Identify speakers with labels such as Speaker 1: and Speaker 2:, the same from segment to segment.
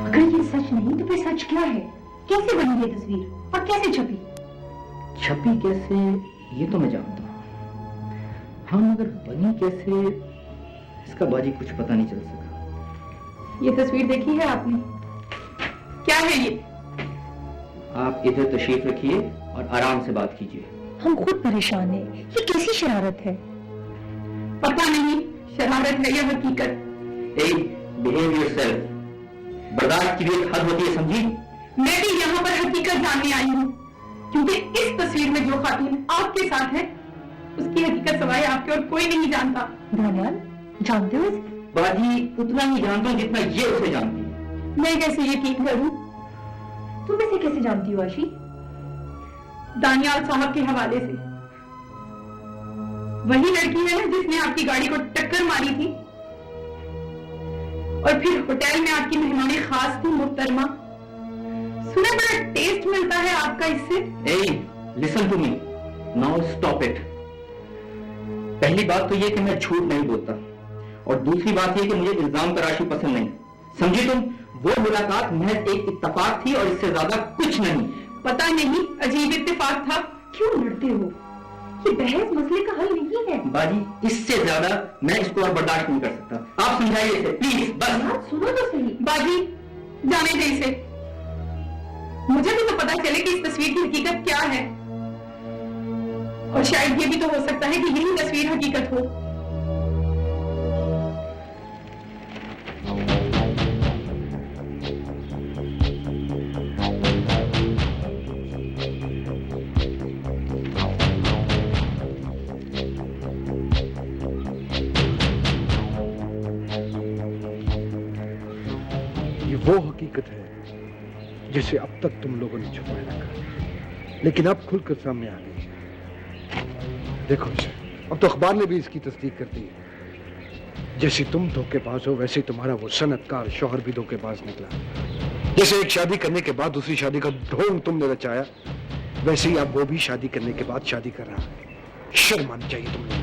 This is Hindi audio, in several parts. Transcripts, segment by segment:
Speaker 1: अगर ये सच नहीं तो फिर सच क्या है? कैसे बनी ये तस्वीर और कैसे छपी?
Speaker 2: छपी कैसे ये तो मैं जानता हूँ, हाँ मगर बनी कैसे इसका बाजी कुछ पता नहीं चल सका।
Speaker 1: ये तस्वीर देखी है आपने? क्या है ये?
Speaker 2: आप इधर तशरीफ रखिए और आराम से बात कीजिए।
Speaker 1: हम खुद परेशान हैं। ये कैसी शरारत है? पता नहीं शरारत है या हकीकत।
Speaker 2: Behave yourself. बर्दाश्त की भी एक हद होती है, समझी?
Speaker 1: मैं भी यहाँ पर हकीकत जानने आई हूँ, क्योंकि इस तस्वीर में जो खातून आपके साथ है उसकी हकीकत सवाए आपके और कोई नहीं जानता। दानियाल, जानते हो इसे?
Speaker 2: बाजी उतना ही जानता हूँ जितना ये उसे जानती है।
Speaker 1: मैं कैसे यकीन करूं? तुम इसे कैसे जानती हो आशी? दानियाल साहब के हवाले से। वही लड़की है ना जिसने आपकी गाड़ी को टक्कर मारी थी और फिर होटल में आपकी मेहमानी खास थी मुहतरमा। सुना बड़ा टेस्ट मिलता है आपका इससे।
Speaker 2: Listen to me now, stop it. पहली बात तो ये कि मैं झूठ नहीं बोलता और दूसरी बात ये कि मुझे इल्जाम तराशी पसंद नहीं, समझी तुम? वो मुलाकात महज एक इत्तेफाक थी और इससे ज्यादा कुछ नहीं।
Speaker 1: पता नहीं अजीब इत्तेफाक था। क्यों लड़ते हो? ये बहस मसले का हल नहीं है।
Speaker 2: बाजी इससे ज्यादा मैं इसको और बर्दाश्त नहीं कर सकता। आप समझाइए इसे प्लीज। बस
Speaker 1: सुनो तो सही। बाजी जाने दे इसे। मुझे भी तो पता चले कि इस तस्वीर की हकीकत क्या है, और शायद ये भी तो हो सकता है कि यही तस्वीर हकीकत हो।
Speaker 3: ये वो हकीकत है जिसे अब तक तुम लोगों ने छुपाए रखा, लेकिन अब खुलकर सामने आ गई। देखो इसे, अब तो अखबार ने भी इसकी तस्दीक कर दी। जैसे तुम धोखेबाज हो वैसे तुम्हारा वो सनतकार शौहर भी धोखेबाज निकला। जैसे एक शादी करने के बाद दूसरी शादी का ढोंग तुमने रचाया, वैसे ही अब वो भी शादी करने के बाद शादी कर रहा है। शर्म आनी चाहिए तुम लोगों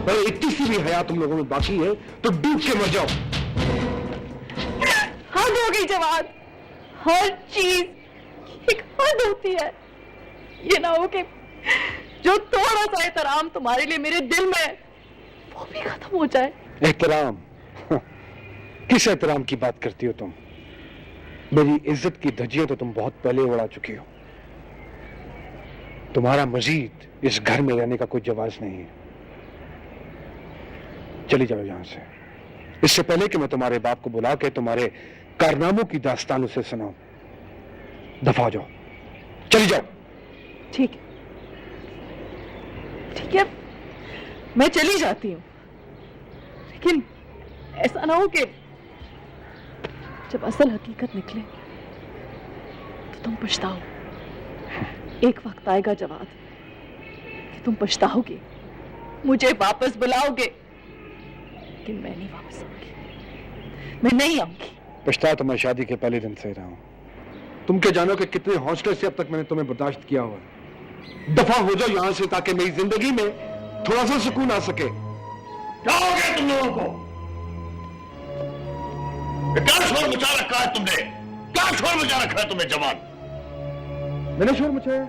Speaker 3: को। इतनी सी भी हया तुम लोगों में बाकी है तो डूब के मर जाओ।
Speaker 1: हद हो गई जवाब। हर चीज एक हद होती है। ये ना हो कि जो थोड़ा सा एहतराम तुम्हारे लिए मेरे दिल में है वो भी खत्म हो जाए।
Speaker 3: एहतराम? किस एहतराम की बात करती हो तुम? मेरी इज्जत की धज्जियां तो तुम बहुत पहले उड़ा चुकी हो। तुम्हारा मजीद इस घर में रहने का कोई जवाज नहीं है। चली जाओ यहां से, इससे पहले कि मैं तुम्हारे बाप को बुला के तुम्हारे कारनामों की दास्तान उसे सुनाऊं। दफा हो जाओ, चली जाओ।
Speaker 1: ठीक है, ठीक है, मैं चली जाती हूँ, लेकिन ऐसा ना हो कि जब असल हकीकत निकले तो तुम पछताओ। एक वक्त आएगा जवाब कि तुम पछताओगे, मुझे वापस बुलाओगे, लेकिन मैं नहीं वापस आऊंगी, मैं नहीं आऊंगी।
Speaker 3: पछता तो मैं शादी के पहले दिन से रहा हूं। तुम क्या जानो कि कितने हौसले से अब तक मैंने तुम्हें बर्दाश्त किया हुआ। दफा हो जाओ यहां से ताकि मेरी जिंदगी में थोड़ा सा सुकून आ सके।
Speaker 4: क्या हो गया तुम लोगों को? क्या शोर मचा रखा है तुमने? क्या शोर मचा रखा है तुमने जवान?
Speaker 3: मैंने शोर मचाया?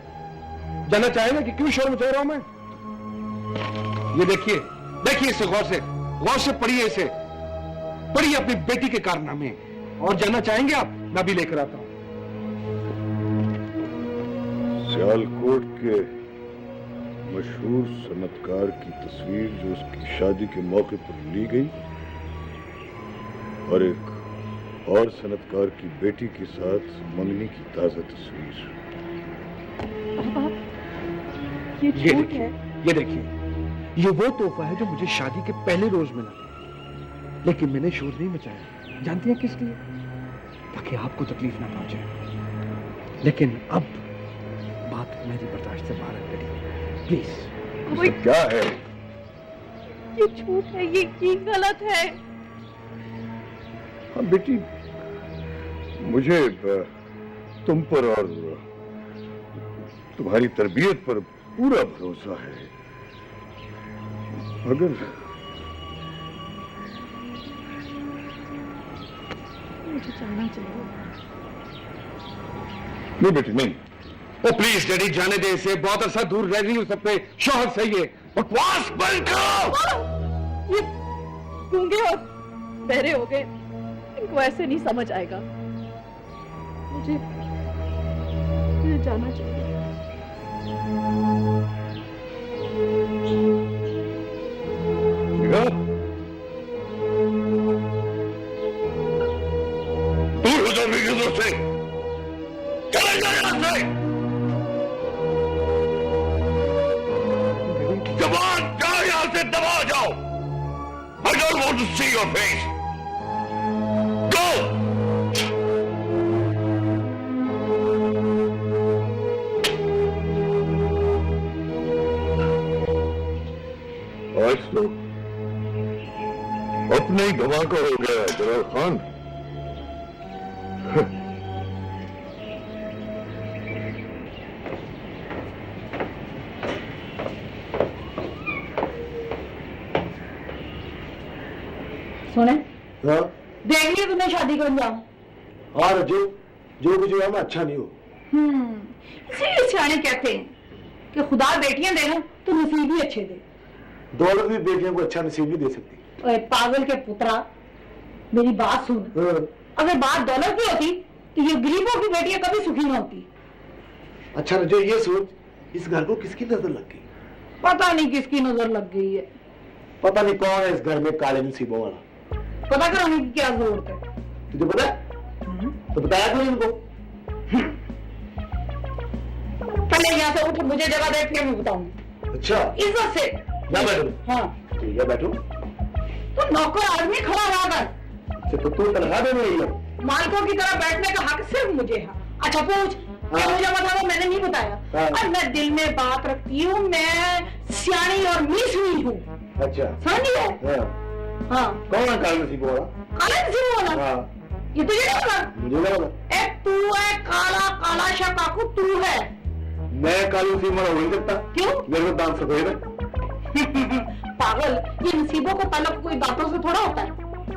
Speaker 3: जानना चाहेगा कि क्यों शोर मचा रहा हूं मैं? ये देखिए, देखिए इसे गौर से पढ़िए इसे, पढ़िए अपनी बेटी के कारनामे। और जानना चाहेंगे आप? मैं भी लेकर आता हूं।
Speaker 4: सियालकोट के मशहूर सनतकार की तस्वीर जो उसकी शादी के मौके पर ली गई, और एक और सनतकार की बेटी के साथ मंगनी की ताजा तस्वीर।
Speaker 1: ये झूठ है।
Speaker 3: ये देखिए, ये वो तोहफा है जो मुझे शादी के पहले रोज मिला, लेकिन मैंने शोर नहीं मचाया। जानती हैं किस लिए? ताकि आपको तकलीफ ना पहुंचे। लेकिन अब बात मेरी बर्दाश्त से बाहर है। प्लीज।
Speaker 4: ये क्या है?
Speaker 1: ये झूठ है, ये गलत है।
Speaker 4: हाँ बेटी, मुझे तुम पर और तुम्हारी तरबियत पर पूरा भरोसा है,
Speaker 1: मुझे जाना चाहिए।
Speaker 3: नहीं बेटी नहीं। ओ प्लीज डैडी जाने दे इसे, बहुत अरसा दूर रह रही हूँ सबसे शौहर से। ये बकवास बंद करो।
Speaker 1: ये गूंगे और बहरे हो गए, इनको ऐसे नहीं समझ आएगा। मुझे जाना चाहिए।
Speaker 4: दूर हो जाओ मेरी नजर से, चले जाओ यहां से। जवान जाओ यहां से, दबा जाओ। I don't want to see your face. Go. आज तो अपने ही धमाका हो गया जलाल खान।
Speaker 1: सुने,
Speaker 3: हाँ
Speaker 1: देख लिया तुमने शादी कर जाओ।
Speaker 3: हाँ रजू, जो कुछ हुआ मैं अच्छा नहीं हूँ।
Speaker 1: इसीलिए सियाने कहते हैं कि खुदा बेटियां दे ना तो नसीब ही अच्छे दे।
Speaker 3: दौलत भी बेटियों को अच्छा नसीब नहीं दे सकती।
Speaker 1: ओए पागल के पुत्रा, मेरी बात सुन। अगर बात दौलत की होती तो ये गरीबों की बेटियां कभी सुखी न होती।
Speaker 3: अच्छा रजू ये सोच, इस घर को किसकी नजर लग गई?
Speaker 1: पता नहीं किसकी नजर लग गई है।
Speaker 3: पता नहीं कौन है इस घर में काले नसीबों वाला।
Speaker 1: पता कराने की क्या जरूरत है?
Speaker 3: तुझे पता है? तो बताया क्यों इनको?
Speaker 1: पहले यहाँ से उठ, मुझे जगह देख के मैं बताऊंगी।
Speaker 3: अच्छा
Speaker 1: इज्जत से
Speaker 3: जा बैठो।
Speaker 1: हाँ
Speaker 3: ठीक है बैठो।
Speaker 1: तो नौकर आदमी खड़ा रहा कर।
Speaker 3: तो तू तनख्वाह देने आई है?
Speaker 1: मालिकों की तरह बैठने का हक सिर्फ मुझे है। अच्छा पूछ।
Speaker 3: हाँ।
Speaker 1: मुझे बता दो, मैंने नहीं बताया।
Speaker 3: हाँ।
Speaker 1: और मैं दिल में बात रखती हूँ, मैं सियानी और मीसवी हूँ।
Speaker 3: अच्छा
Speaker 1: समझिए?
Speaker 3: हाँ।
Speaker 1: हाँ
Speaker 3: कौन है काले नसीबों वाला?
Speaker 1: काला नसीब वाला?
Speaker 3: हाँ
Speaker 1: ये तुझे नहीं पता?
Speaker 3: मुझे क्या पता?
Speaker 1: ए तू है काला, काला शाह काकू तू है।
Speaker 3: मैं काले नसीब वाला हो नहीं सकता।
Speaker 1: क्यों?
Speaker 3: मेरे को दांत सफेद है।
Speaker 1: पागल, ये नसीबों का ताल्लुक कोई दांतों से थोड़ा होता है।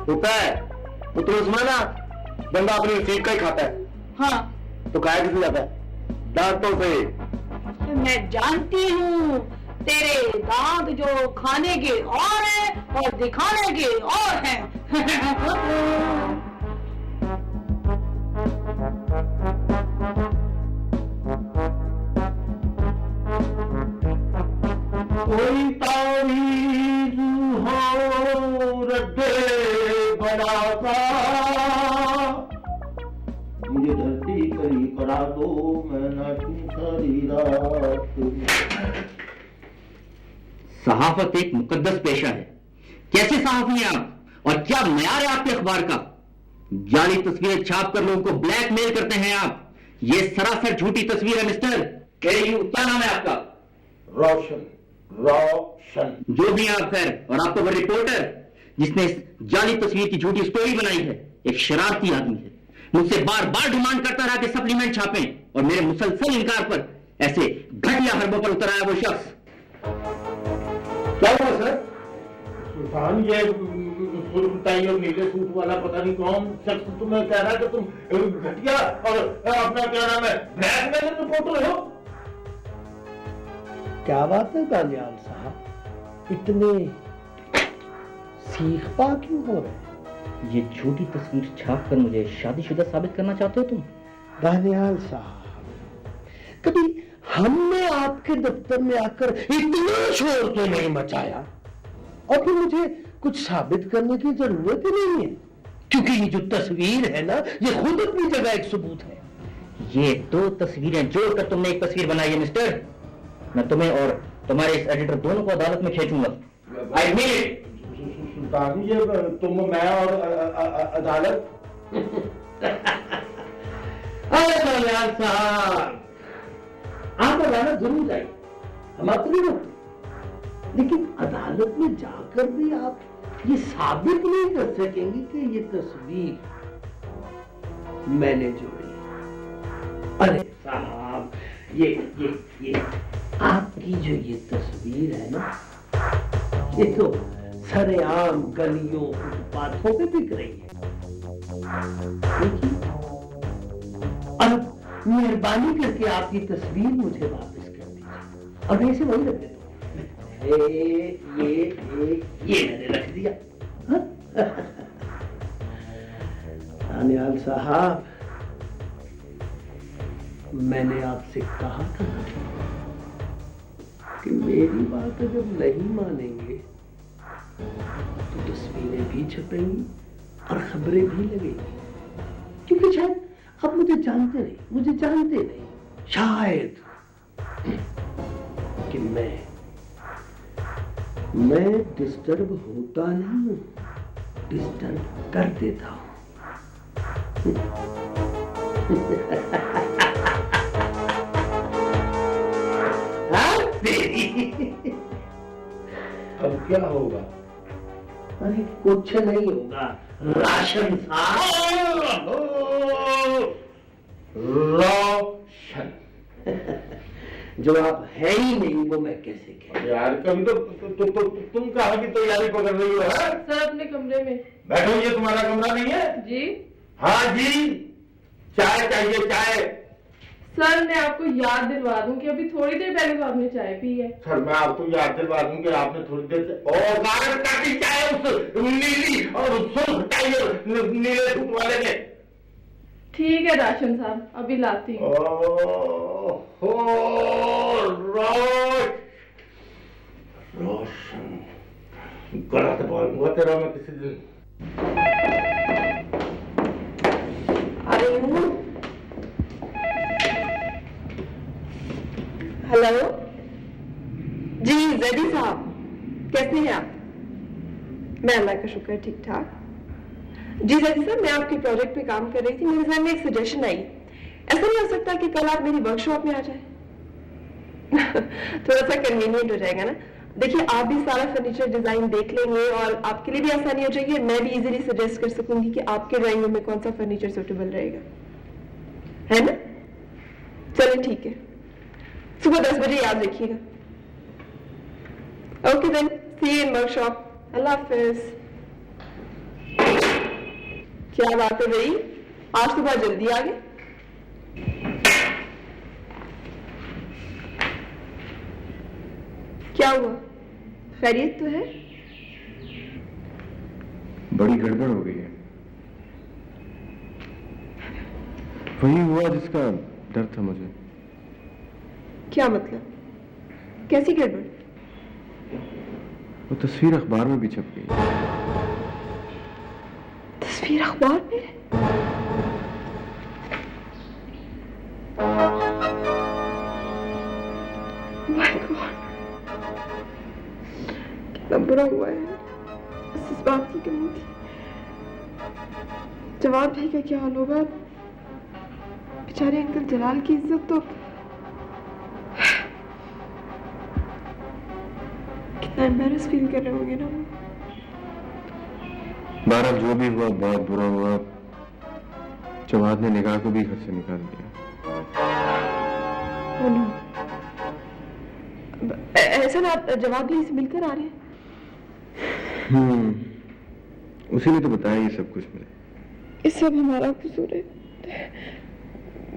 Speaker 3: होता है तो तुम सुना ना, बंदा अपने नसीब का ही खाता है।
Speaker 1: हाँ
Speaker 3: तो खाया किससे जाता है? दांतों से।
Speaker 1: मैं जानती हूँ तेरे दांत जो खाने के और हैं और दिखाने के और हैं।
Speaker 2: कोई तावीज़ हो रद्दे बड़ा सा, मुझे धरती करी करा दो, मैं नाचूं सारी रात। सहाफत एक मुकद्दस पेशा है। कैसे सहाफी हैं आप और क्या मयार है आपके अखबार का? जाली तस्वीरें छाप कर लोगों को ब्लैकमेल करते हैं आप। ये सरासर झूठी तस्वीर है मिस्टर। क्या नाम है आपका?
Speaker 4: रोशन, रोशन।
Speaker 2: जो भी आप खैर, और आपका वो रिपोर्टर जिसने इस जाली तस्वीर की झूठी स्टोरी बनाई है एक शरारती आदमी है। मुझसे बार बार डिमांड करता रहा कि सप्लीमेंट छापें, और मेरे मुसलसल इनकार पर ऐसे घटिया हरबों पर उतर आया वो शख्स।
Speaker 3: क्या हुआ सर?
Speaker 5: सुल्तान, ये सुरताई और नीले सूट वाला पता नहीं कौन शख्स तुम्हें कह रहा है कि तुम घटिया और अपना क्या नाम है ब्लैकमेल रिपोर्टर हो।
Speaker 6: क्या बात है दानियाल साहब, इतने सीख पा क्यों हो रहे हैं?
Speaker 2: ये झूठी तस्वीर छाप कर मुझे शादीशुदा साबित करना चाहते हो तुम?
Speaker 6: दानियाल साहब, कभी हमने आपके दफ्तर में आकर इतना शोर तो नहीं मचाया, और फिर मुझे कुछ साबित करने की जरूरत ही नहीं है, क्योंकि ये जो तस्वीर है ना, ये खुद अपनी जगह एक सबूत है।
Speaker 2: ये दो तस्वीरें जोड़कर तुमने एक तस्वीर बनाई है मिस्टर। मैं तुम्हें और तुम्हारे इस एडिटर दोनों को अदालत में खींचूंगा। I mean it.
Speaker 5: सुल्तान, ये तुम, मैं और अदालत।
Speaker 6: अरे दानियाल साहब, आप अदालत जरूर जाइए, हम आपको नहीं रोकते, लेकिन अदालत में जाकर भी आप ये साबित नहीं कर सकेंगे कि ये तस्वीर मैंने जोड़ी। अरे साहब, ये आपकी जो ये तस्वीर है ना, ये तो सरेआम गलियों फुटपाथों पे बिक रही है। अब मेहरबानी करके आपकी तस्वीर मुझे वापस कर दीजिए। अब ऐसे वही रख देता हूं। ये मैंने रख दिया। दानियाल साहब, मैंने आपसे कहा था ना कि मेरी बात अगर नहीं मानेंगे तो तस्वीरें भी छपेंगी और खबरें भी लगेंगी। क्योंकि शायद आप मुझे जानते नहीं, शायद कि मैं डिस्टर्ब होता नहीं हूं, डिस्टर्ब कर देता हूं।
Speaker 5: अब क्या होगा?
Speaker 6: अरे कुछ नहीं होगा राशन साहब।
Speaker 5: रोशन
Speaker 6: जो आप है ही नहीं वो मैं कैसे कह।
Speaker 5: यार कभी तो तुम कहाँ की तैयारी पकड़ रही हो? है
Speaker 1: सर अपने कमरे में
Speaker 5: बैठो, ये तुम्हारा कमरा नहीं है?
Speaker 1: जी
Speaker 5: हाँ जी, चाय चाहिए, चाय।
Speaker 1: सर मैं आपको याद दिलवा दूं कि अभी थोड़ी देर पहले तो आपने चाय पी है।
Speaker 5: सर मैं आपको याद दिलवा दूं कि आपने थोड़ी देर से गारद काटी चाय उस नीली और सुर्ख टाइगर नीले सूट वाले ने।
Speaker 1: ठीक है राशन साहब, अभी लाती हूँ।
Speaker 5: रोशन गला दबाऊंगा तेरा मैं किसी दिन।
Speaker 7: हेलो जी, जैदी साहब कैसे हैं आप? मैं अल्लाह का शुक्र ठीक ठाक। जी जैदी साहब, मैं आपके प्रोजेक्ट पे काम कर रही थी, मेरे जहन में एक सजेशन आई। ऐसा नहीं हो सकता कि कल आप मेरी वर्कशॉप में आ जाए? थोड़ा सा कन्वीनियंट हो जाएगा ना। देखिए आप भी सारा फर्नीचर डिजाइन देख लेंगे और आपके लिए भी आसानी हो जाएगी। मैं भी इजीली सजेस्ट कर सकूंगी कि आपके ड्राइंग रूम में कौन सा फर्नीचर सूटेबल रहेगा, है ना? चलिए ठीक है, सुबह 10 बजे याद रखिएगा। Okay then, see you in workshop. अल्लाह हाफिज। क्या बात है भाई, आज सुबह जल्दी आ गए। क्या हुआ, खैरियत तो है?
Speaker 8: बड़ी गड़बड़ हो गई है। वही हुआ जिसका डर था मुझे।
Speaker 7: क्या मतलब, कैसी गड़बड़?
Speaker 8: वो तस्वीर अखबार में भी छप गई।
Speaker 7: तस्वीर अखबार में? My God, कितना बुरा हुआ है। बस इस बात की कमी थी। जवाब भाई का क्या हाल होगा? बेचारे अंकल जलाल की इज्जत तो कितना एम्बैरस फील कर रहे होंगे ना।
Speaker 8: बहरहाल जो भी हुआ बहुत बुरा हुआ। जवाद ने निगाह को भी घर से निकाल दिया।
Speaker 7: ऐसा ना, आप जवाब भी मिलकर आ रहे हैं?
Speaker 8: उसी ने तो बताया ये सब कुछ मुझे।
Speaker 7: ये सब हमारा कसूर है,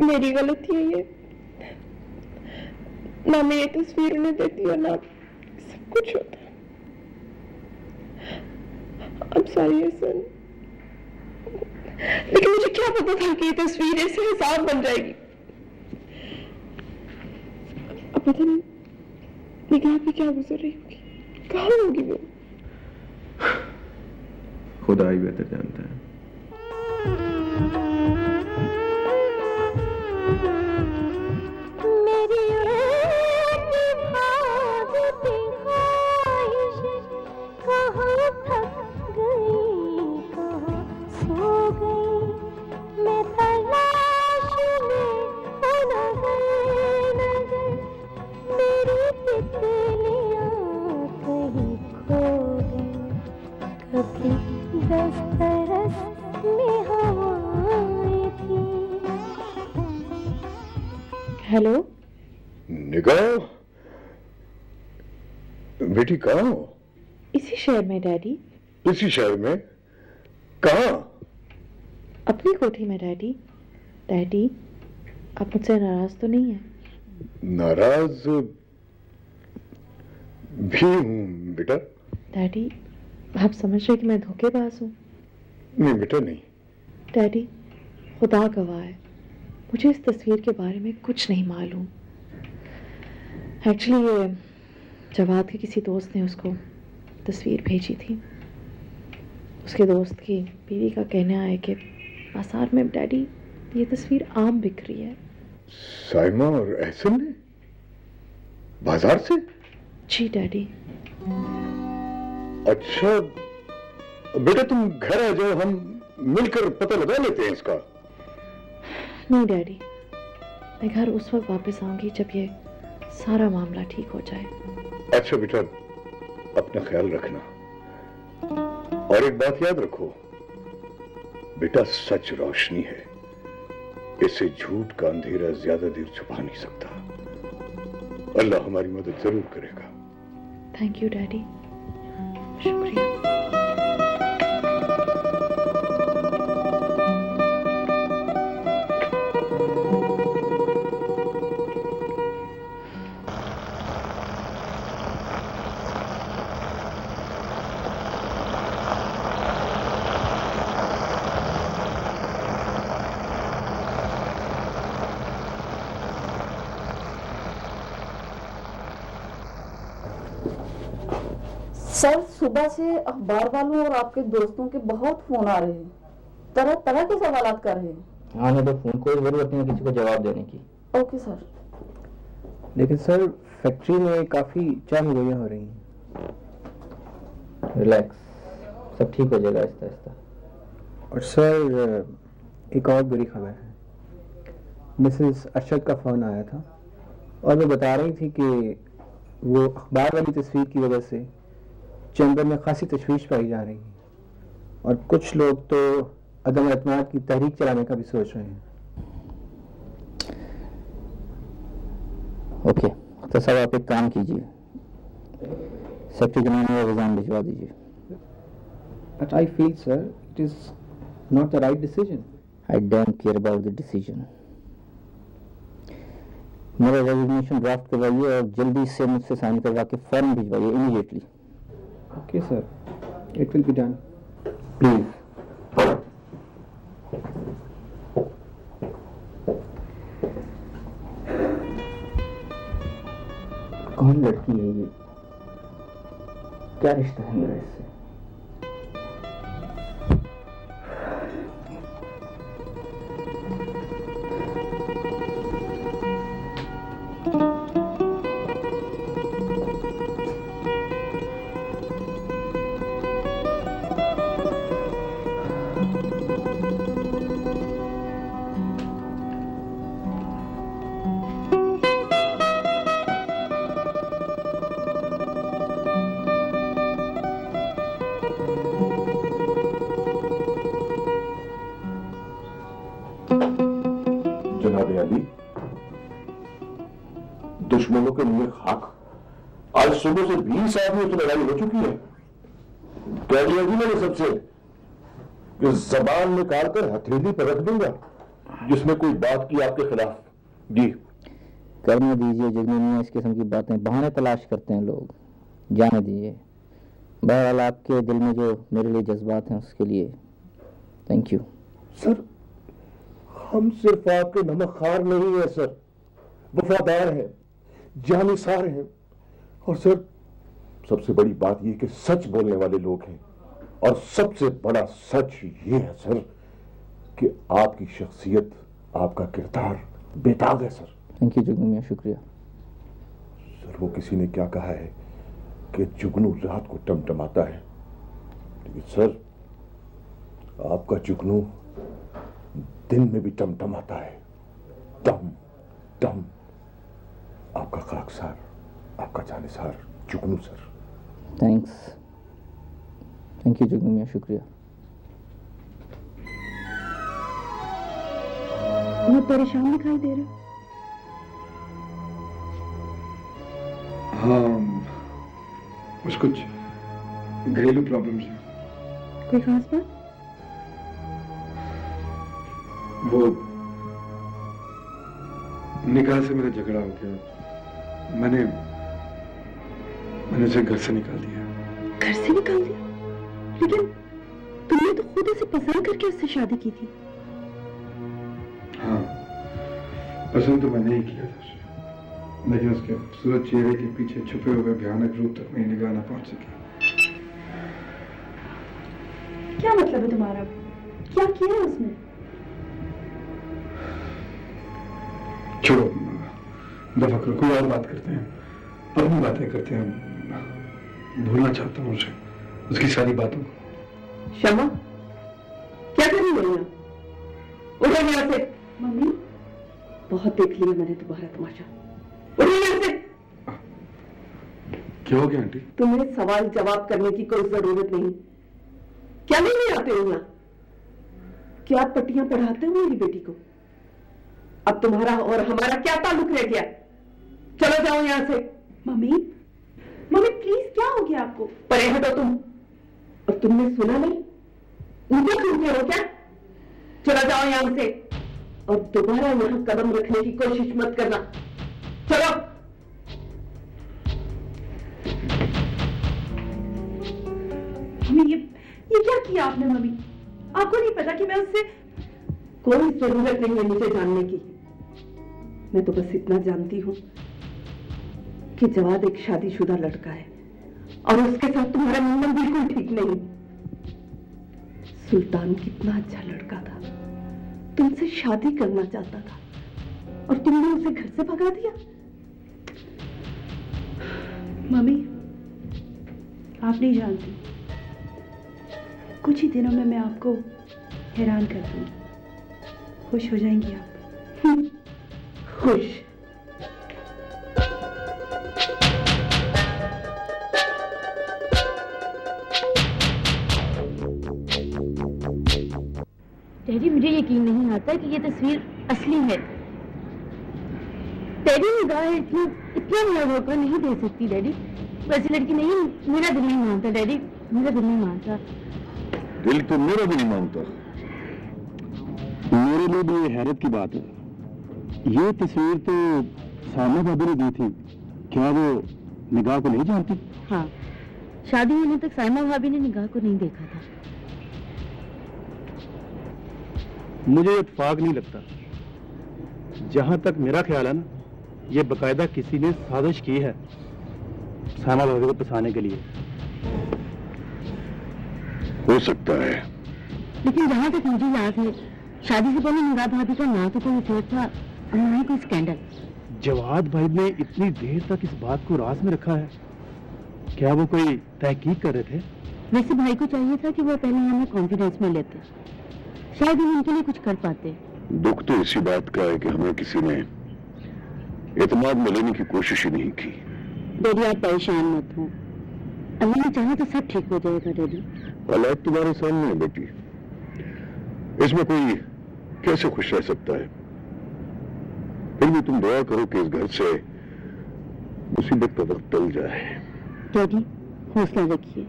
Speaker 7: मेरी गलती है ये। ना मैं ये तस्वीर उन्हें देती और ना सब कुछ होता। I'm sorry सन, लेकिन मुझे क्या पता था कि ये तस्वीर ऐसे हिसाब बन जाएगी। अब पता नहीं निगाह पे क्या गुजर रही होगी, कहाँ होगी वो?
Speaker 8: खुदा ही बेहतर जानता है।
Speaker 7: हेलो
Speaker 4: निगाह, बेटी कहाँ हो?
Speaker 7: इसी शहर में डैडी।
Speaker 4: इसी शहर में? कहाँ?
Speaker 1: अपनी कोठी में डैडी। डैडी, आप मुझसे नाराज तो नहीं है?
Speaker 4: नाराज भी हूं बेटा।
Speaker 1: डैडी, आप समझ रहे कि मैं धोखेबाज हूँ?
Speaker 4: नहीं बेटा नहीं।
Speaker 1: डैडी, खुदा गवाह है, मुझे इस तस्वीर के बारे में कुछ नहीं मालूम। एक्चुअली ये जवाद के किसी दोस्त ने उसको तस्वीर भेजी थी। उसके दोस्त की बीवी का कहना है कि बाजार में डैडी ये तस्वीर आम बिक रही है।
Speaker 4: साइमा और एहसन ने बाजार से?
Speaker 1: जी डैडी।
Speaker 4: अच्छा बेटा, तुम घर आ जाओ, हम मिलकर पता लगा लेते हैं इसका।
Speaker 1: नहीं डैडी, मैं घर उस वक्त वापस आऊंगी जब ये सारा मामला ठीक हो जाए।
Speaker 4: अच्छा बेटा, अपना ख्याल रखना और एक बात याद रखो बेटा, सच रोशनी है, इसे झूठ का अंधेरा ज्यादा देर छुपा नहीं सकता। अल्लाह हमारी मदद जरूर करेगा।
Speaker 1: थैंक यू डैडी, शुक्रिया।
Speaker 9: सर, सुबह से अखबार वालों और आपके दोस्तों के बहुत फोन आ रहे हैं, तरह तरह के सवालात कर रहे हैं।
Speaker 2: आने दो फोन, कोई जरूरत नहीं है किसी को जवाब देने की।
Speaker 9: Okay sir.
Speaker 8: लेकिन सर, फैक्ट्री में काफी चाह-हुइयां हो रही हैं।
Speaker 2: रिलैक्स, सब ठीक हो जाएगा आहिस्ता आहिस्ता।
Speaker 8: और सर, एक और बुरी खबर है। मिसेस अरशद का फोन आया था और वो बता रही थी कि वो अखबार वाली तस्वीर की वजह से चैम्बर में खासी तशवीश पाई जा रही है और कुछ लोग तो अदम एतमाद की तहरीक चलाने का भी सोच रहे हैं।
Speaker 2: ओके, तो सब आप एक काम कीजिए, सेक्रेटरी जनाब में रिजाइन भिजवा दीजिए।
Speaker 8: But I feel, sir, it is not the right decision.
Speaker 2: I don't care about the decision. मेरा रेजिग्नेशन ड्राफ्ट करवाइए और जल्दी से मुझसे साइन करवा के फॉर्म भिजवाइए immediately.
Speaker 8: Okay, sir. It will be done.
Speaker 2: Please. कौन लड़की है ये? क्या रिश्ता है मेरा इससे?
Speaker 4: जनाब अली, दुश्मनों के लिए खाक। आज सुबह से 20 आदमियों की लड़ाई हो चुकी है। कह दिया जी मैंने सबसे कि जबान निकाल कर हथेली पर रख दूंगा जिसमें कोई बात की आपके खिलाफ। जी
Speaker 2: करने दीजिए जगनीमिया, इस किस्म की बातें बहाने तलाश करते हैं लोग, जाने दीजिए। बहरहाल आपके दिल में जो मेरे लिए जज्बात हैं उसके लिए थैंक यू।
Speaker 4: सर, हम सिर्फ आपके नमकखार नहीं है सर, वफादार हैं, जानिसार हैं, और सर सबसे बड़ी बात यह कि सच बोलने वाले लोग हैं। और सबसे बड़ा सच ये है सर कि आपकी शख्सियत, आपका किरदार बेदाग है सर।
Speaker 2: थैंक यू जुगनू, शुक्रिया।
Speaker 4: सर, वो किसी ने क्या कहा है कि जुगनू रात को टमटमाता है, लेकिन सर आपका जुगनू दिन में भी टमटमाता है। दम दम आपका खाकसार, आपका जानिसार जुगनू सर।
Speaker 2: थैंक्स, थैंक यू जुगनू, शुक्रिया।
Speaker 9: मैं परेशान दिखाई दे रहा।
Speaker 3: हाँ, कुछ घरेलू प्रॉब्लम्स हैं।
Speaker 9: कोई खास बात?
Speaker 3: वो निकाह से मेरा झगड़ा हो गया। मैंने उसे घर से निकाल दिया।
Speaker 7: घर से निकाल दिया? लेकिन तुमने तो खुद उसे पसंद करके उससे शादी की थी।
Speaker 3: हाँ, पसंद तो मैंने ही किया था उसे, लेकिन उसके खूबसूरत चेहरे के पीछे छुपे हुए भयानक रूप तक मेरी निगाह न पहुंच सकी।
Speaker 7: क्या मतलब है तुम्हारा? क्या किया है उसने?
Speaker 3: छोड़ो, दफा करो, कोई और बात करते हैं, अपनी बातें करते हैं। भूलना चाहता हूँ उसे, उसकी सारी बातों को।
Speaker 7: शमा, क्या कर रही हो? उठो यहाँ से। मम्मी, बहुत देख लिया मैंने तुम्हारा तमाशा। उठो यहाँ से।
Speaker 3: क्या हो गया आंटी?
Speaker 7: तुम्हें सवाल जवाब करने की कोई जरूरत नहीं। क्या नहीं आते हो यहाँ? क्या पट्टियां पढ़ाते हो मेरी बेटी को? अब तुम्हारा और हमारा क्या ताल्लुक रह गया? चलो जाओ यहाँ से। मम्मी, मम्मी प्लीज, क्या हो गया आपको? परे हटो तुम। और तुमने सुना नहीं? उनको सुनते हो क्या? चलो जाओ यहाँ से और दोबारा यहाँ कदम रखने की कोशिश मत करना। चलो। मम्मी, ये क्या किया आपने? मम्मी, आपको नहीं पता कि मैं उससे... कोई जरूरत नहीं है मुझे जानने की। मैं तो बस इतना जानती हूं कि जवाद एक शादीशुदा लड़का है और उसके साथ तुम्हारा मन बिल्कुल ठीक नहीं। सुल्तान कितना अच्छा लड़का था, तुमसे शादी करना चाहता था और तुमने उसे घर से भगा दिया।
Speaker 10: मम्मी, आप नहीं जानती, कुछ ही दिनों में मैं आपको हैरान कर दूंगी। खुश हो जाएंगी आप।
Speaker 7: खुश?
Speaker 10: डैडी, मुझे यकीन नहीं आता कि ये तस्वीर असली है। तेरी निगाह इतना बड़ा धोखा नहीं दे सकती डैडी। वैसी लड़की नहीं, मेरा दिल नहीं मानता डैडी, मेरा दिल नहीं मानता।
Speaker 4: दिल तो मेरा भी नहीं मानता।
Speaker 11: मेरे लिए भी ये हैरत की बात है। ये तस्वीर तो सामा भाभी ने दी थी, क्या वो निगाह को नहीं जानती?
Speaker 10: हाँ, शादी होने तक साइमा भाभी ने निगाह को नहीं देखा था।
Speaker 11: मुझे इत्तेफाक नहीं लगता। जहां तक मेरा ख्याल है ना, ये बकायदा किसी ने साजिश की है साइमा भाभी को फंसाने के लिए।
Speaker 4: हो सकता है,
Speaker 10: लेकिन जहां तक मुझे याद है, शादी से पहले निगाह भाभी का ना तो कोई अफेयर था और ना ही कोई स्कैंडल।
Speaker 11: जवाद भाई ने इतनी देर तक इस बात को राज में रखा है, क्या वो कोई तहकीक कर रहे थे?
Speaker 10: वैसे भाई को चाहिए था कि वो पहले हमें कॉन्फिडेंस में लेते, शायद हम उनके लिए कुछ कर पाते।
Speaker 4: दुख तो इसी बात का है कि हमें किसी ने एतमाद में लेने की कोशिश ही नहीं की।
Speaker 10: डैडी, आप परेशान मत हो, अल्लाह ने चाहा तो सब ठीक हो जाएगा। डैडी,
Speaker 4: हालात तुम्हारे सामने है बेटी, इसमें कोई कैसे खुश रह सकता है? फिर भी तुम दुआ करो कि इस घर से मुसीबत का वक्त टल जाए।
Speaker 10: डैडी, हौसला रखिए,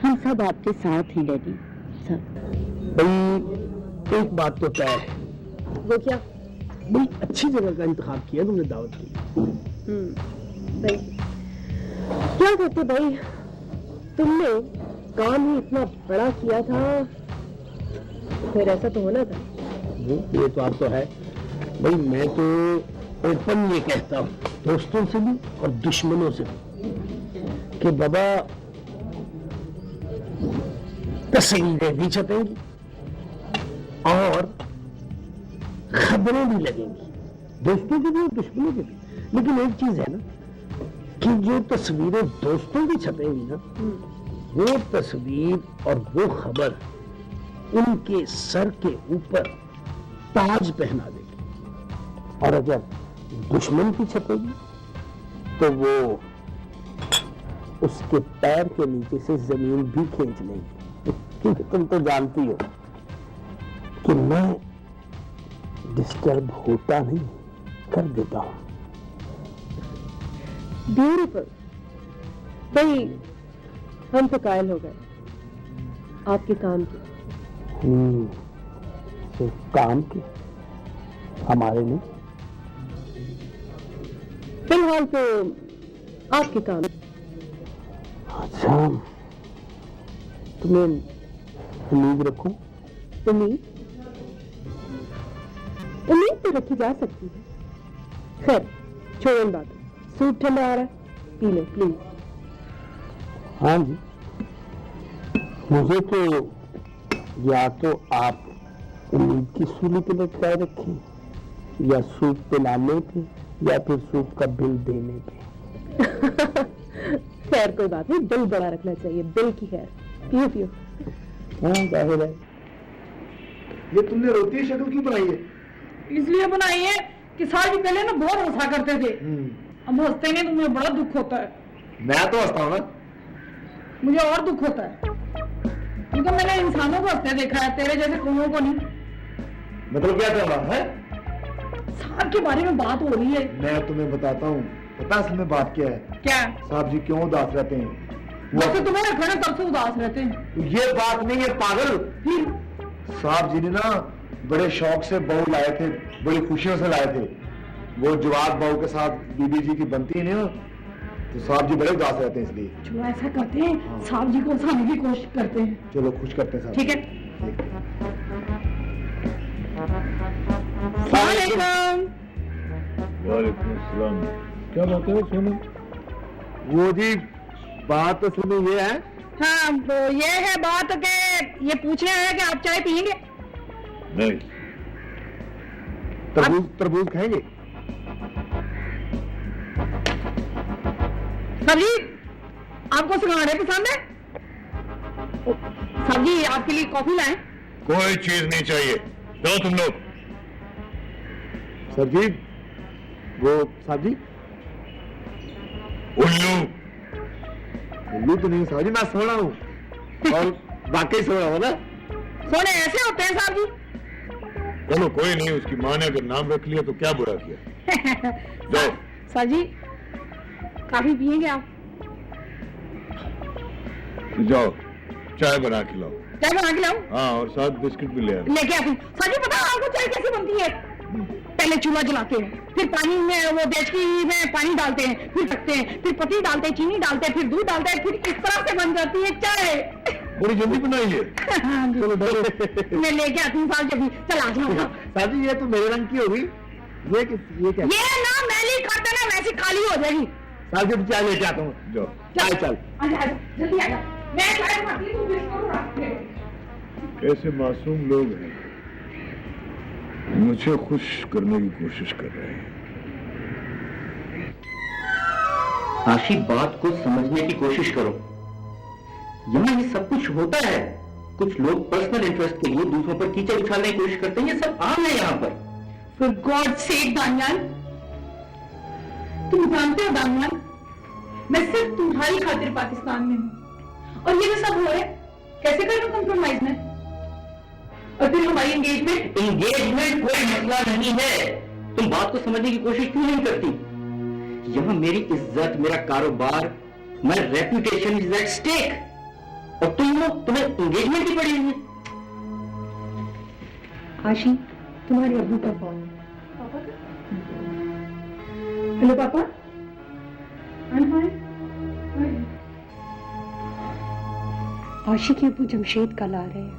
Speaker 10: हम सब आपके साथ हैं डैडी, सब।
Speaker 6: भाई एक बात तो तय है।
Speaker 10: वो क्या?
Speaker 6: बड़ी अच्छी जगह का इंतखाब किया तुमने दावत की।
Speaker 10: भाई क्या करते भाई, तुमने काम ही इतना बड़ा किया था, फिर ऐसा तो होना था।
Speaker 6: ये तो आप तो है भाई, मैं तो ओपन ये कहता हूँ दोस्तों से भी और दुश्मनों से भी कि बाबा तस्वीरें भी छपेंगी और खबरें भी लगेंगी, दोस्तों की भी और दुश्मनों की भी। लेकिन एक चीज है ना कि जो तस्वीरें दोस्तों की छपेंगी ना, वो तस्वीर और वो खबर उनके सर के ऊपर ताज पहना देगी, और अगर दुश्मन की छपेगी तो वो उसके पैर के नीचे से जमीन भी खींच लेगी। क्योंकि तुम तो जानती हो कि मैं डिस्टर्ब होता नहीं, कर देता हूं।
Speaker 10: ब्यूटीफुल भाई, हम तो कायल हो गए आपके काम के।
Speaker 6: सिर्फ काम के?
Speaker 8: हमारे नहीं।
Speaker 10: फिलहाल तो आपके काम।
Speaker 8: अच्छा, तुम्हें उम्मीद रखूं?
Speaker 10: उम्मीद तो रखी जा सकती है। खैर छोड़ो इन बातों, सूप ठंडा आ रहा है, पी लो प्लीज।
Speaker 8: हाँ जी, मुझे तो या तो आप उम्मीद की सूली पे लटकाए रखें, या सूप पिलाने पे, या फिर सूप का बिल देने पे।
Speaker 10: खैर कोई बात नहीं, बिल बड़ा रखना चाहिए, बिल की खैर। पियो पियो।
Speaker 8: हाँ जाहिर है।
Speaker 3: ये तुमने रोटी शक्ल क्यों बनाई है?
Speaker 1: इसलिए बनाई है कि साल भी पहले ना बहुत हंसा करते थे, अब हंसते नहीं तो मुझे बड़ा दुख होता है।
Speaker 3: मैं तो हंसता हूँ ना।
Speaker 1: मुझे और दुख होता है क्योंकि मैंने इंसानों को हंसते देखा है, तेरे जैसे कौनों को नहीं।
Speaker 3: मतलब क्या कर रहा है?
Speaker 1: साहब के बारे में बात हो रही है।
Speaker 3: मैं तुम्हें बताता हूँ, पता असल में बात क्या है?
Speaker 1: क्या?
Speaker 3: साहब जी क्यों उदास रहते हैं?
Speaker 1: वैसे तुम्हें रखना तब से उदास रहते हैं।
Speaker 3: ये बात नहीं है पागल। साहब जी ने ना बड़े शौक से बहू लाए थे, बड़ी खुशियों से लाए थे। वो जवाब बहू के साथ बीबी जी की बनती है ना, तो साहब जी बड़े उदास रहते हैं। इसलिए
Speaker 1: चलो ऐसा करते हैं, साहब जी को हंसाने की कोशिश करते हैं।
Speaker 3: चलो खुश करते हैं साहब।
Speaker 1: ठीक है।
Speaker 5: वालेकुम सलाम। क्या बात है सोनम?
Speaker 3: वो जी बात असल में ये है।
Speaker 1: हाँ तो ये है बात के ये पूछने आया कि आप चाय पियेंगे?
Speaker 5: नहीं।
Speaker 3: तरबूज खाएंगे?
Speaker 1: सब्जी आपको सिंघाड़े पसंद है? सब्जी आपके लिए कॉफी लाएं?
Speaker 5: कोई चीज नहीं चाहिए, जाओ तुम लोग।
Speaker 3: सर जी वो साहब जी
Speaker 5: उल्लू
Speaker 3: उल्लू तो नहीं साहब जी, मैं सो रहा हूँ और वाकई सो रहा हूँ ना।
Speaker 1: सोने ऐसे होते हैं साहब जी?
Speaker 5: चलो कोई नहीं, उसकी माँ ने अगर नाम रख लिया तो क्या बुरा किया। जाओ।
Speaker 1: सर जी काफी पियेंगे आप?
Speaker 5: जाओ चाय बना के लाओ।
Speaker 1: चाय बना के लाऊं?
Speaker 5: हाँ और साथ बिस्किट भी ले आओ।
Speaker 1: लेके आती हूँ। सर जी पता आपको चाय कैसे बनती है? पहले चूल्हा जलाते हैं, फिर पानी में वो देचकी में पानी डालते हैं, फिर रखते हैं, फिर पत्ती डालते हैं, चीनी डालते हैं, फिर दूध डालते हैं, फिर इस तरह से बन जाती है चाय।
Speaker 5: बड़ी जल्दी बनाई है।
Speaker 1: हाँ जी। मैं लेके आती हूँ साहब जब चल आ जाऊंगा।
Speaker 3: साहब जी ये तो मेरे रंग की होगी। ये क्या?
Speaker 1: ये ना मैली खाता ना वैसी खाली हो जाएगी।
Speaker 3: साहब जी चाय लेके आता हूँ।
Speaker 5: जाओ।
Speaker 3: चल
Speaker 1: आजा आजा जल्दी आजा। मैं चाय बनाती हूँ, बिस्कुट रख दे।
Speaker 5: कैसे मासूम लोग हैं, मुझे खुश करने की कोशिश कर रहे हैं।
Speaker 2: आशी बात को समझने की कोशिश करो। यहाँ ये सब कुछ होता है, कुछ लोग पर्सनल इंटरेस्ट के लिए दूसरों पर कीचड़ उछालने की कोशिश करते हैं, ये सब आम है यहाँ पर। For God's sake दानियाल,
Speaker 1: तुम जानते हो दानियाल, मैं सिर्फ तुम्हारी खातिर पाकिस्तान में हूँ और ये जो सब हो रहा है कैसे करूँ कंप्रोमाइज में? और फिर हमारी एंगेजमेंट
Speaker 2: कोई मसला नहीं है, तुम बात को समझने की कोशिश क्यों नहीं करती? यहाँ मेरी इज्जत, मेरा कारोबार, my reputation is at stake और तुम्हें एंगेजमेंट की पड़ी हुई है।
Speaker 10: आशी तुम्हारे अब्बू का फोन है।
Speaker 1: पापा का? हेलो पापा,
Speaker 10: आशी के अब्बू जमशेद कल आ रहे हैं,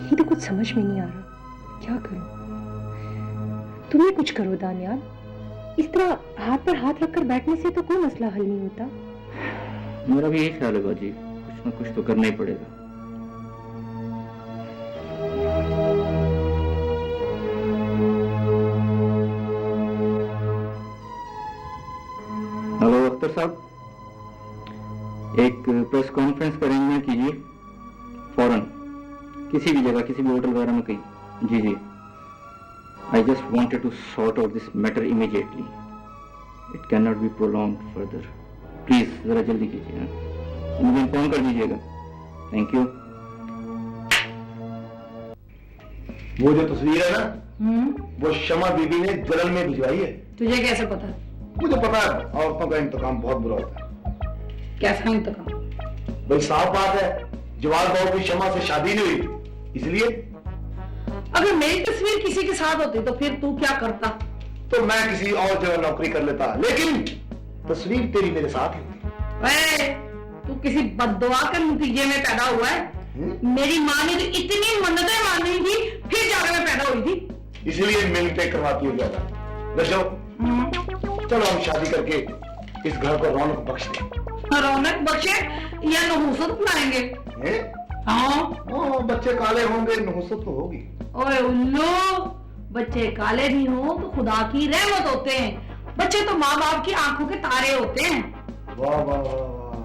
Speaker 10: ये तो कुछ समझ में नहीं आ रहा, क्या करूं? तुम ही कुछ करो दानियाल, इस तरह हाथ पर हाथ रखकर बैठने से तो कोई मसला हल नहीं होता।
Speaker 2: मेरा भी यही ख्याल है बाजी, कुछ ना कुछ तो करना ही पड़ेगा। हेलो अख्तर साहब, एक प्रेस कॉन्फ्रेंस का अरेंजमेंट कीजिए फौरन, किसी भी जगह, किसी भी होटल वगैरह में कहीं। जी जी, I just wanted to sort out this matter immediately, it can not be prolonged further. Please जरा जल्दी कीजिए, मुझे इन्फॉर्म कर दीजिएगा। Thank you.
Speaker 3: वो जो तस्वीर है ना, वो शमा बीबी ने जलन में भिजवाई है।
Speaker 1: तुझे कैसे पता?
Speaker 3: मुझे पता है, औरतों का इंतकाम बहुत बुरा होता है।
Speaker 1: कैसा इंतकाम?
Speaker 3: भाई साफ बात है, जवाब बहू की शमा से शादी नहीं हुई, इसलिए।
Speaker 12: अगर मेरी तस्वीर किसी के साथ होती तो फिर तू क्या करता?
Speaker 4: तो मैं किसी और जगह नौकरी कर लेता, लेकिन तस्वीर तेरी मेरे साथ ही होती।
Speaker 12: तू किसी बद्दुआ के नतीजे में पैदा हुआ है। मेरी माँ ने तो इतनी मन्नतें मानी थी, फिर जाकर मैं पैदा हुई थी।
Speaker 4: इसीलिए मिलते करवाती हो ज्यादा। रजो, चलो हम शादी करके इस घर को रौनक बख्श दें।
Speaker 12: रौनक बख्शे या नहुसत बुलाएंगे?
Speaker 4: हाँ, बच्चे काले होंगे, नहुसत तो होगी।
Speaker 12: ओए उल्लू, बच्चे काले भी हो तो खुदा की रहमत होते हैं। बच्चे तो माँ बाप की आंखों के तारे होते हैं।
Speaker 4: वाह वाह वाह,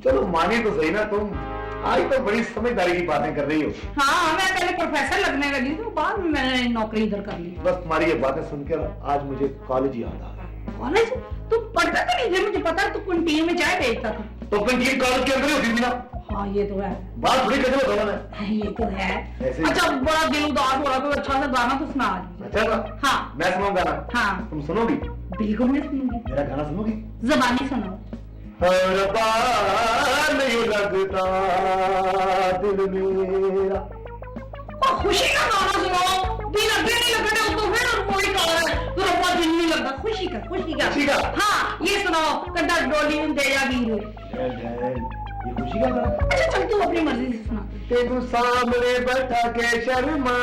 Speaker 4: चलो माने तो सही ना, तुम आज तो बड़ी समझदारी की बातें कर रही हो।
Speaker 12: हाँ, मैं पहले प्रोफेसर लगने लगी थी, बाद में मैंने नौकरी इधर कर ली।
Speaker 4: बस तुम्हारी ये बातें सुनकर आज मुझे कॉलेज याद आ गया।
Speaker 12: कॉलेज? तुम पढ़ता तो नहीं थे, मुझे पता है, तू कैंटीन में चाय बेचता था।
Speaker 4: तो कैंटीन कॉलेज के अंदर ही होती थी ना।
Speaker 12: हाँ ये तो है,
Speaker 4: बात थोड़ी करने बताना मैं।
Speaker 12: ये तो है। अच्छा, बड़ा दिल उदास हो रहा, तो अच्छा सा गाना तो सुना आज।
Speaker 4: अच्छा था?
Speaker 12: हाँ,
Speaker 4: मैं सुनाऊंगा गाना।
Speaker 12: हाँ,
Speaker 4: तुम सुनोगी?
Speaker 12: बिल्कुल मैं सुनूंगी।
Speaker 4: मेरा गाना सुनोगी?
Speaker 12: ज़बानी सुनाओ।
Speaker 4: हर बार यूं लगता दिल मेरा।
Speaker 12: खुशी का गाना सुनाओ। दिल लगे नहीं लगने तो फिर कोई गाना है, तो रब्बा दिल नहीं लगता। खुशी का, खुशी का। हाँ, ये सुनाओ, कंधा डोली तेरा वीर।
Speaker 4: ये खुशी का गाना?
Speaker 12: अच्छा चल, तू अपनी मर्जी से सुना।
Speaker 4: तेरू सामने बैठा के शर्मा,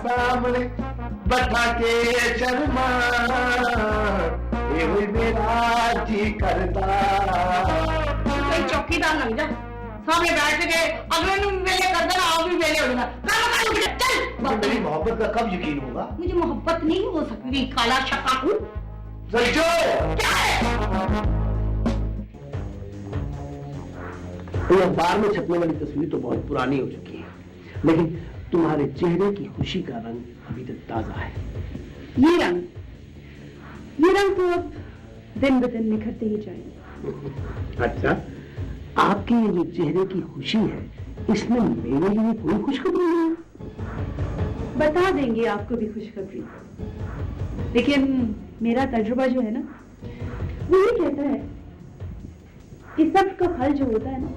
Speaker 4: सामने बैठा के शर्मा, ये हुई मेरा जी करता।
Speaker 12: कोई चौकीदार लग जा, सामने बैठ के अगले ने मेले कर देना, आप भी मेले हो जाना। चल,
Speaker 4: मेरी मोहब्बत का कब यकीन होगा?
Speaker 12: मुझे मोहब्बत नहीं हो सकती, काला शकाकू।
Speaker 4: क्या
Speaker 6: है? तो अखबार में छपने वाली तस्वीर तो बहुत पुरानी हो चुकी है, लेकिन तुम्हारे चेहरे की खुशी का रंग अभी तक ताजा है।
Speaker 10: ये रंग तो अब दिन ब दिन निखरते ही जाएंगे।
Speaker 6: अच्छा, आपके ये जो चेहरे की खुशी है, इसमें मेरे लिए कोई खुशखबरी नहीं है?
Speaker 10: बता देंगे आपको भी खुशखबरी, लेकिन मेरा तजुर्बा जो है ना, वो ये कहता है कि सब का फल जो होता है ना,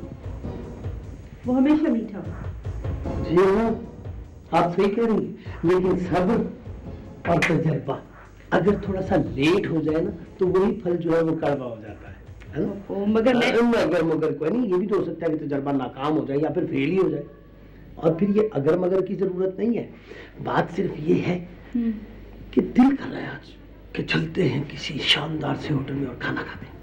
Speaker 10: वो हमेशा मीठा होता है।
Speaker 6: जी हाँ, आप सही कह रही हैं, लेकिन सब्र और तजर्बा अगर थोड़ा सा लेट हो जाए ना, तो वही फल जो है वो कड़वा हो जाता है ना? मगर कोई नहीं, ये भी तो हो सकता है कि तजर्बा नाकाम हो जाए या फिर फेल ही हो जाए, और फिर ये अगर मगर की जरूरत नहीं है। बात सिर्फ ये है कि दिल कर रहा है आज कि चलते हैं किसी शानदार से होटल में और खाना खाते हैं।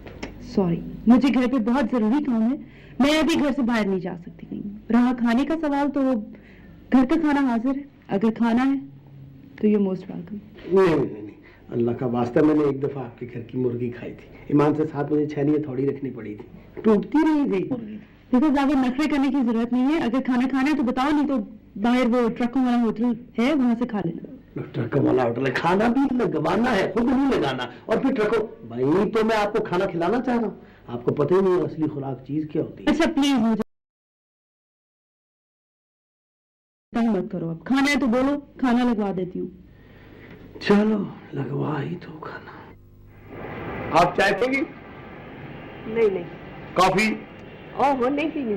Speaker 10: सॉरी, मुझे घर पे बहुत जरूरी काम है, मैं अभी घर से बाहर नहीं जा सकती कहीं। रहा खाने का सवाल, तो घर का खाना हाजिर है, अगर खाना है तो ये मोस्ट वेलकम।
Speaker 6: नहीं, अल्लाह का वास्ता, मैंने एक दफा आपके घर की मुर्गी खाई थी, ईमान से साथ मुझे छैनी थोड़ी रखनी पड़ी थी, टूटती नहीं थी।
Speaker 10: देखो, ज्यादा नखरे करने की जरूरत नहीं है, अगर खाना खाना है तो बताओ, नहीं तो बाहर वो ट्रकों वाला होटल है, वहां से खा लेना।
Speaker 6: ट्रकों वाला होटल है? खाना भी लगवाना है, खुद नहीं लगाना, और फिर ट्रकों। भाई, तो मैं आपको खाना खिलाना चाह रहा हूँ, आपको पता ही नहीं है असली खुराक चीज क्या होती है।
Speaker 10: अच्छा प्लीज मुझे मत करो, अब खाना है तो बोलो, खाना लगवा देती हूँ।
Speaker 6: चलो लगवा ही तो खाना।
Speaker 4: आप चाय पिएंगी?
Speaker 7: नहीं।
Speaker 4: कॉफी?
Speaker 7: ओहो, नहीं पीनी।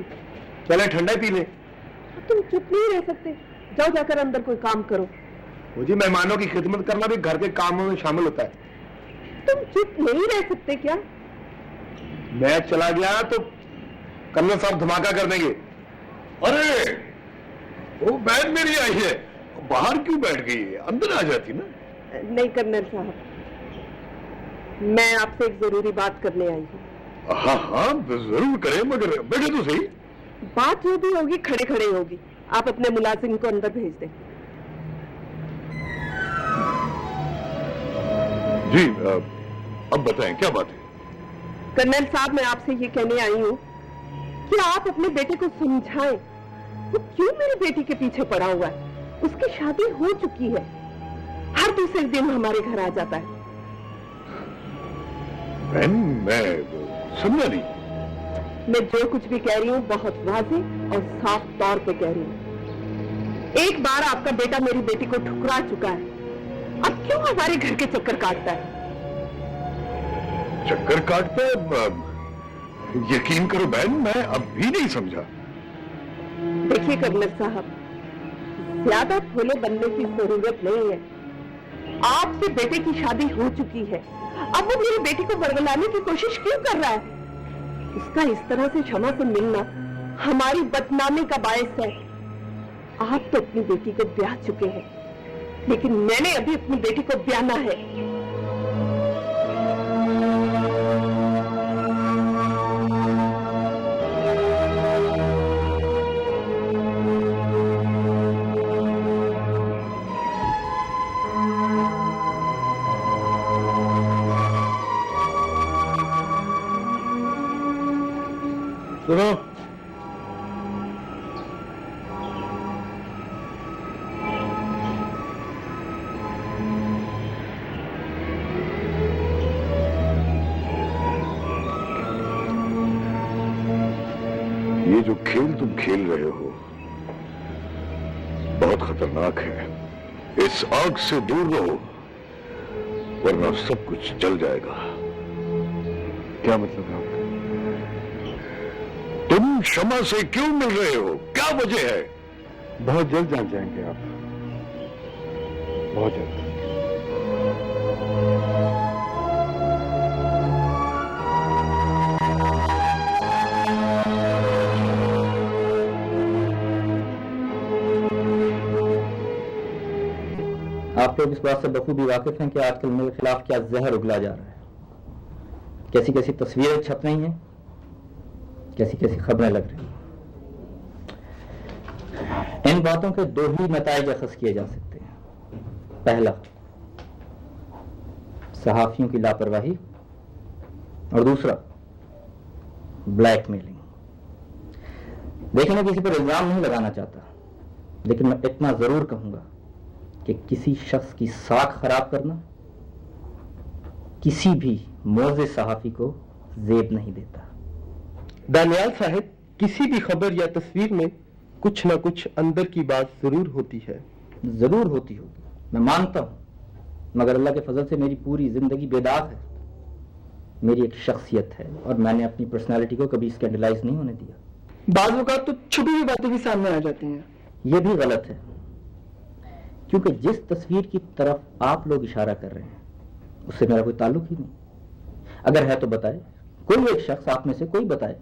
Speaker 4: चले ठंडा ही पी ले।
Speaker 7: तुम चुप नहीं रह सकते, जाओ जाकर अंदर कोई काम करो।
Speaker 4: मुझे मेहमानों की खिदमत करना भी घर के कामों में शामिल होता है।
Speaker 7: तुम चुप नहीं रह सकते क्या?
Speaker 4: मैं चला गया तो कर्नल साहब धमाका कर देंगे। अरे वो बहन मेरी आई है, बाहर क्यों बैठ गई है, अंदर आ जाती ना।
Speaker 7: नहीं कर्नल साहब, मैं आपसे एक जरूरी बात करने आई हूँ।
Speaker 4: हाँ, जरूर करें, मगर बैठे तो सही।
Speaker 7: बात जो भी होगी खड़े खड़े होगी। आप अपने मुलाजिम को अंदर भेज दें।
Speaker 4: जी, अब बताएं क्या बात है?
Speaker 7: कर्नल साहब, मैं आपसे ये कहने आई हूँ कि आप अपने बेटे को समझाएं, वो क्यों मेरी बेटी के पीछे पड़ा हुआ है। उसकी शादी हो चुकी है, हर दूसरे दिन हमारे घर आ जाता है।
Speaker 4: बहन, मैं समझा नहीं।
Speaker 7: मैं जो कुछ भी कह रही हूँ बहुत वाज़ेह और साफ तौर पे कह रही हूँ। एक बार आपका बेटा मेरी बेटी को ठुकरा चुका है, अब क्यों हमारे घर के चक्कर काटता है?
Speaker 4: चक्कर काटता है? यकीन करो बहन, मैं अब भी नहीं समझा।
Speaker 7: देखिए कर्नल साहब, ज्यादा भोले बनने की जरूरत नहीं है। आपके बेटे की शादी हो चुकी है, अब वो मेरी बेटी को बरगलाने की कोशिश क्यों कर रहा है? उसका इस तरह से क्षमा से मिलना हमारी बदनामी का बायस है। आप तो अपनी बेटी को ब्याह चुके हैं, लेकिन मैंने अभी अपनी बेटी को ब्याहना है।
Speaker 3: सुनो,
Speaker 4: ये जो खेल तुम खेल रहे हो बहुत खतरनाक है। इस आग से दूर रहो, वरना सब कुछ जल जाएगा।
Speaker 3: क्या मतलब है?
Speaker 4: तुम क्षमा से क्यों मिल रहे हो? क्या वजह है?
Speaker 3: बहुत जल्द जान जाएंगे आप, बहुत जल्द।
Speaker 2: आप लोग इस बात से बखूबी वाकिफ हैं कि आजकल मेरे खिलाफ क्या जहर उगला जा रहा है, कैसी कैसी तस्वीरें छप रही हैं, कैसी कैसी खबरें लग रही हैं। इन बातों के दो ही नताइज अखज़ किए जा सकते हैं। पहला, सहाफियों की लापरवाही, और दूसरा ब्लैकमेलिंग। देखिए, मैं किसी पर इल्जाम नहीं लगाना चाहता, लेकिन मैं इतना जरूर कहूंगा कि किसी शख्स की साख खराब करना किसी भी मोज़े सहाफी को ज़ेब नहीं देता।
Speaker 13: दानियाल साहब, किसी भी खबर या तस्वीर में कुछ ना कुछ अंदर की बात जरूर होती है।
Speaker 2: जरूर होती होगी, मैं मानता हूं, मगर अल्लाह के फजल से मेरी पूरी जिंदगी बेदाग है। मेरी एक शख्सियत है और मैंने अपनी पर्सनालिटी को कभी स्कैंडलाइज नहीं होने दिया।
Speaker 13: बाज़ औक़ात तो छुपी हुई बातें भी सामने आ जाती हैं।
Speaker 2: यह भी गलत है, क्योंकि जिस तस्वीर की तरफ आप लोग इशारा कर रहे हैं उससे मेरा कोई ताल्लुक ही नहीं। अगर है तो बताए, कोई एक शख्स आप में से कोई बताए।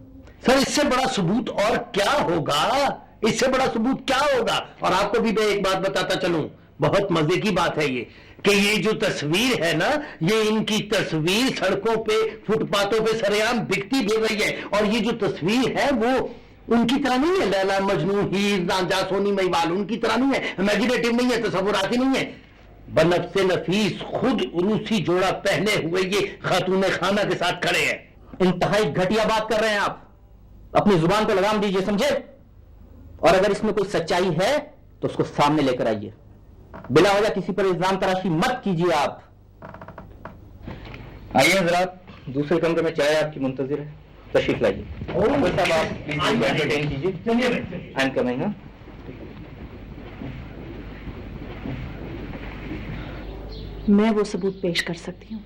Speaker 6: सर, इससे बड़ा सबूत और क्या होगा? इससे बड़ा सबूत क्या होगा? और आपको भी मैं एक बात बताता चलूं, बहुत मजे की बात है ये, कि ये जो तस्वीर है ना, ये इनकी तस्वीर सड़कों पे, फुटपाथों पे सरेआम बिकती भी रही है। और ये जो तस्वीर है वो उनकी तरह नहीं है, लैला मजनू, हीर रांझा, सोनी महिवाल, उनकी तरह नहीं है, इमेजिनेटिव नहीं है, तसव्वुराती नहीं है। बनफ्से नफीस खुद रूसी जोड़ा पहने हुए ये खातून खाना के साथ खड़े हैं।
Speaker 2: इंतहाई घटिया बात कर रहे हैं आप, अपनी जुबान को लगाम दीजिए, समझे? और अगर इसमें कोई सच्चाई है तो उसको सामने लेकर आइए। बिला वजह किसी पर इल्जाम तराशी मत कीजिए। आप आइए हजरात, दूसरे कमरे में चाय आपकी मुंतजिर है, तशरीफ लाइए। साहब आप प्लीज एंटरटेन कीजिए। I am coming.
Speaker 7: मैं वो सबूत पेश कर सकती हूँ